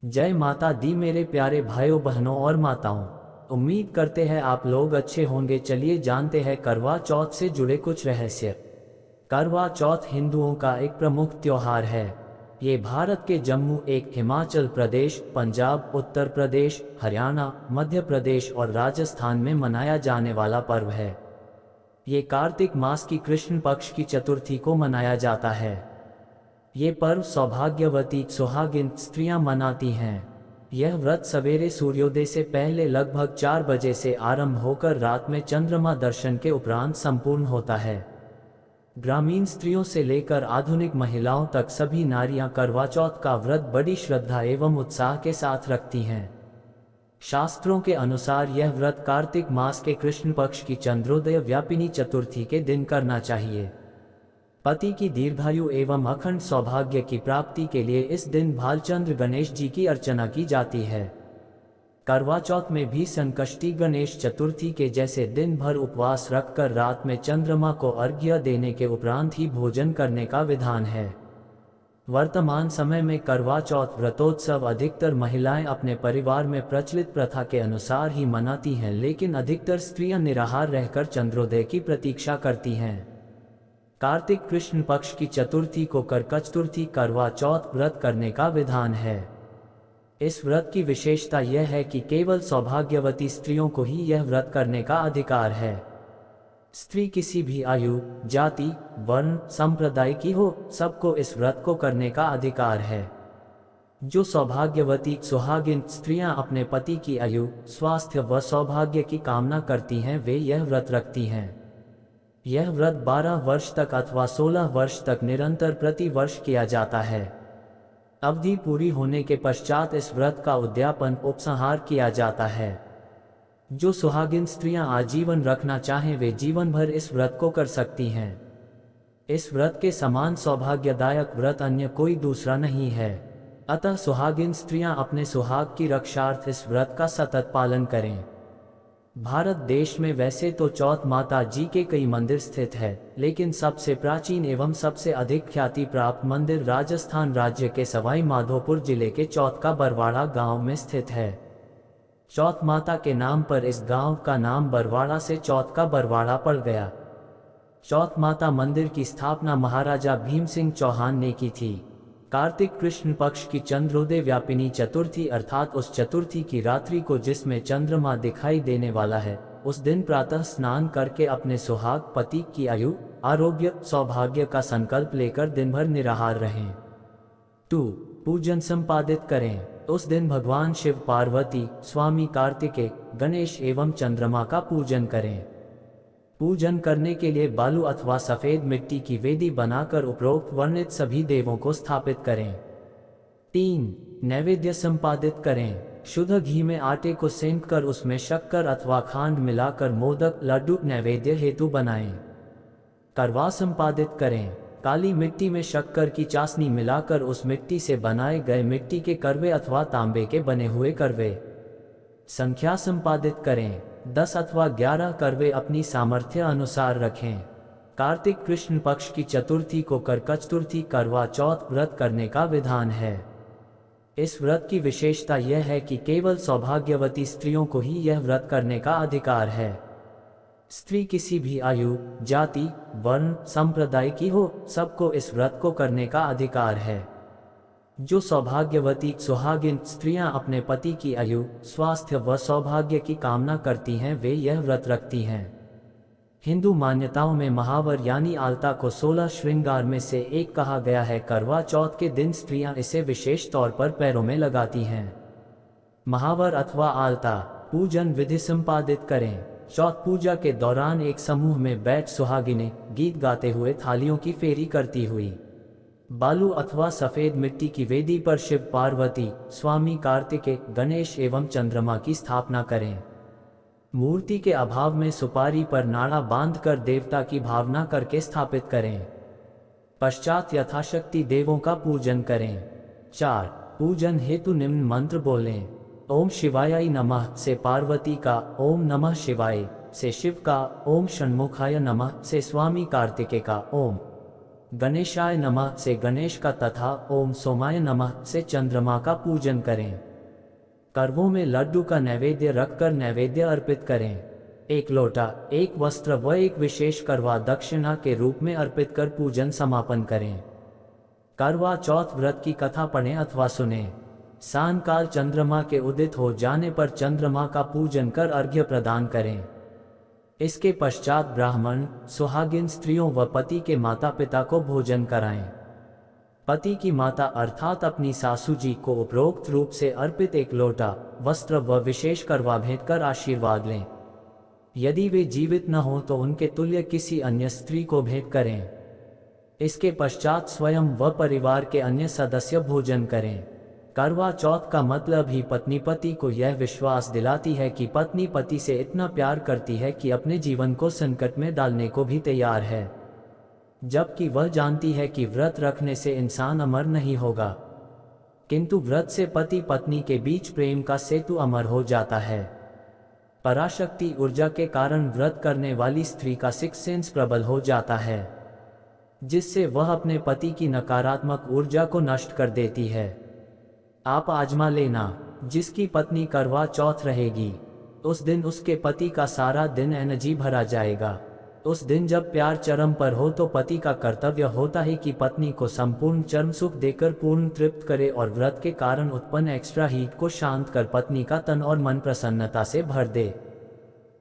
जय माता दी मेरे प्यारे भाइयों बहनों और माताओं। उम्मीद करते हैं आप लोग अच्छे होंगे। चलिए जानते हैं करवा चौथ से जुड़े कुछ रहस्य। करवा चौथ हिंदुओं का एक प्रमुख त्योहार है। ये भारत के जम्मू एक हिमाचल प्रदेश, पंजाब, उत्तर प्रदेश, हरियाणा, मध्य प्रदेश और राजस्थान में मनाया जाने वाला पर्व है। ये कार्तिक मास की कृष्ण पक्ष की चतुर्थी को मनाया जाता है। ये पर्व सौभाग्यवती सुहागिन स्त्रियां मनाती हैं। यह व्रत सवेरे सूर्योदय से पहले लगभग 4 बजे से आरंभ होकर रात में चंद्रमा दर्शन के उपरांत संपूर्ण होता है। ग्रामीण स्त्रियों से लेकर आधुनिक महिलाओं तक सभी नारियां करवा चौथ का व्रत बड़ी श्रद्धा एवं उत्साह के साथ रखती हैं। शास्त्रों के अनुसार यह व्रत कार्तिक मास के कृष्ण पक्ष की चंद्रोदय व्यापिनी चतुर्थी के दिन करना चाहिए। पति की दीर्घायु एवं अखंड सौभाग्य की प्राप्ति के लिए इस दिन भालचंद्र गणेश जी की अर्चना की जाती है। करवा चौथ में भी संकष्टी गणेश चतुर्थी के जैसे दिन भर उपवास रखकर रात में चंद्रमा को अर्घ्य देने के उपरांत ही भोजन करने का विधान है। वर्तमान समय में करवा चौथ व्रतोत्सव अधिकतर महिलाएं अपने परिवार में प्रचलित प्रथा के अनुसार ही मनाती हैं, लेकिन अधिकतर स्त्रियां निराहार रहकर चंद्रोदय की प्रतीक्षा करती हैं। कार्तिक कृष्ण पक्ष की चतुर्थी को करवा चतुर्थी करवा चौथ व्रत करने का विधान है। इस व्रत की विशेषता यह है कि केवल सौभाग्यवती स्त्रियों को ही यह व्रत करने का अधिकार है। स्त्री किसी भी आयु, जाति, वर्ण, संप्रदाय की हो, सबको इस व्रत को करने का अधिकार है। जो सौभाग्यवती सुहागिन स्त्रियां अपने पति की आयु, स्वास्थ्य व सौभाग्य की कामना करती हैं, वे यह व्रत रखती हैं। यह व्रत 12 वर्ष तक अथवा 16 वर्ष तक निरंतर प्रति वर्ष किया जाता है। अवधि पूरी होने के पश्चात इस व्रत का उद्यापन उपसंहार किया जाता है। जो सुहागिन स्त्रियां आजीवन रखना चाहें वे जीवन भर इस व्रत को कर सकती हैं। इस व्रत के समान सौभाग्यदायक व्रत अन्य कोई दूसरा नहीं है। अतः सुहागिन स्त्रियां अपने सुहाग की रक्षार्थ इस व्रत का सतत पालन करें। भारत देश में वैसे तो चौथ माता जी के कई मंदिर स्थित है, लेकिन सबसे प्राचीन एवं सबसे अधिक ख्याति प्राप्त मंदिर राजस्थान राज्य के सवाई माधोपुर जिले के चौथ का बरवाड़ा गांव में स्थित है। चौथ माता के नाम पर इस गांव का नाम बरवाड़ा से चौथ का बरवाड़ा पड़ गया। चौथ माता मंदिर की स्थापना महाराजा भीम सिंह चौहान ने की थी। कार्तिक कृष्ण पक्ष की चंद्रोदय व्यापिनी चतुर्थी अर्थात उस चतुर्थी की रात्रि को जिसमें चंद्रमा दिखाई देने वाला है, उस दिन प्रातः स्नान करके अपने सुहाग पति की आयु, आरोग्य, सौभाग्य का संकल्प लेकर दिन भर निराहार रहें। 2. पूजन संपादित करें। उस दिन भगवान शिव, पार्वती, स्वामी कार्तिकेय, गणेश एवं चंद्रमा का पूजन करें। पूजन करने के लिए बालू अथवा सफेद मिट्टी की वेदी बनाकर उपरोक्त वर्णित सभी देवों को स्थापित करें। 3. नैवेद्य संपादित करें। शुद्ध घी में आटे को सेंक कर उसमें शक्कर अथवा खांड मिलाकर मोदक, लड्डू नैवेद्य हेतु बनाएं। करवा संपादित करें। काली मिट्टी में शक्कर की चाशनी मिलाकर उस मिट्टी से बनाए गए मिट्टी के करवे अथवा तांबे के बने हुए करवे। संख्या संपादित करें। 10 अथवा 11 करवे अपनी सामर्थ्य अनुसार रखें। कार्तिक कृष्ण पक्ष की चतुर्थी को करवा चतुर्थी करवा चौथ व्रत करने का विधान है। इस व्रत की विशेषता यह है कि केवल सौभाग्यवती स्त्रियों को ही यह व्रत करने का अधिकार है। स्त्री किसी भी आयु, जाति, वर्ण, संप्रदाय की हो, सबको इस व्रत को करने का अधिकार है। जो सौभाग्यवती सुहागिन स्त्रियां अपने पति की आयु, स्वास्थ्य व सौभाग्य की कामना करती हैं, वे यह व्रत रखती हैं। हिंदू मान्यताओं में महावर यानी आलता को 16 श्रृंगार में से एक कहा गया है। करवा चौथ के दिन स्त्रियां इसे विशेष तौर पर पैरों में लगाती हैं। महावर अथवा आलता पूजन विधि संपादित करें। चौथ पूजा के दौरान एक समूह में बैठ सुहागिनें गीत गाते हुए थालियों की फेरी करती हुई बालू अथवा सफेद मिट्टी की वेदी पर शिव, पार्वती, स्वामी कार्तिकेय, गणेश एवं चंद्रमा की स्थापना करें। मूर्ति के अभाव में सुपारी पर नाड़ा बांधकर देवता की भावना करके स्थापित करें। पश्चात यथाशक्ति देवों का पूजन करें। 4. पूजन हेतु निम्न मंत्र बोलें। ओम शिवाय नमः से पार्वती का, ओम नमः शिवाय से शिव का, ओम षण्मुखाय नमः से स्वामी कार्तिकेय का, ओम गणेशाय नमः से गणेश का तथा ओम सोमाय नमः से चंद्रमा का पूजन करें। करवों में लड्डू का नैवेद्य रखकर नैवेद्य अर्पित करें। एक लोटा, एक वस्त्र व एक विशेष करवा दक्षिणा के रूप में अर्पित कर पूजन समापन करें। करवा चौथ व्रत की कथा पढ़ें अथवा सुनें। सायंकाल चंद्रमा के उदित हो जाने पर चंद्रमा का पूजन कर अर्घ्य प्रदान करें। इसके पश्चात ब्राह्मण, सुहागिन स्त्रियों व पति के माता पिता को भोजन कराएं। पति की माता अर्थात अपनी सासू जी को उपरोक्त रूप से अर्पित एक लोटा, वस्त्र व विशेष करवा भेंट कर आशीर्वाद लें। यदि वे जीवित न हों तो उनके तुल्य किसी अन्य स्त्री को भेंट करें। इसके पश्चात स्वयं व परिवार के अन्य सदस्य भोजन करें। करवा चौथ का मतलब ही पत्नी पति को यह विश्वास दिलाती है कि पत्नी पति से इतना प्यार करती है कि अपने जीवन को संकट में डालने को भी तैयार है, जबकि वह जानती है कि व्रत रखने से इंसान अमर नहीं होगा, किंतु व्रत से पति पत्नी के बीच प्रेम का सेतु अमर हो जाता है। पराशक्ति ऊर्जा के कारण व्रत करने वाली स्त्री का सिक्स सेंस प्रबल हो जाता है, जिससे वह अपने पति की नकारात्मक ऊर्जा को नष्ट कर देती है। आप आजमा लेना, जिसकी पत्नी करवा चौथ रहेगी उस दिन उसके पति का सारा दिन एनर्जी भरा जाएगा। उस दिन जब प्यार चरम पर हो तो पति का कर्तव्य होता है कि पत्नी को संपूर्ण चरम सुख देकर पूर्ण तृप्त करे और व्रत के कारण उत्पन्न एक्स्ट्रा हीट को शांत कर पत्नी का तन और मन प्रसन्नता से भर दे।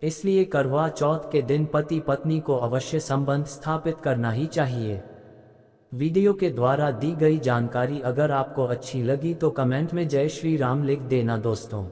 इसलिए करवा चौथ के दिन पति पत्नी को अवश्य संबंध स्थापित करना ही चाहिए। वीडियो के द्वारा दी गई जानकारी अगर आपको अच्छी लगी तो कमेंट में जय श्री राम लिख देना दोस्तों।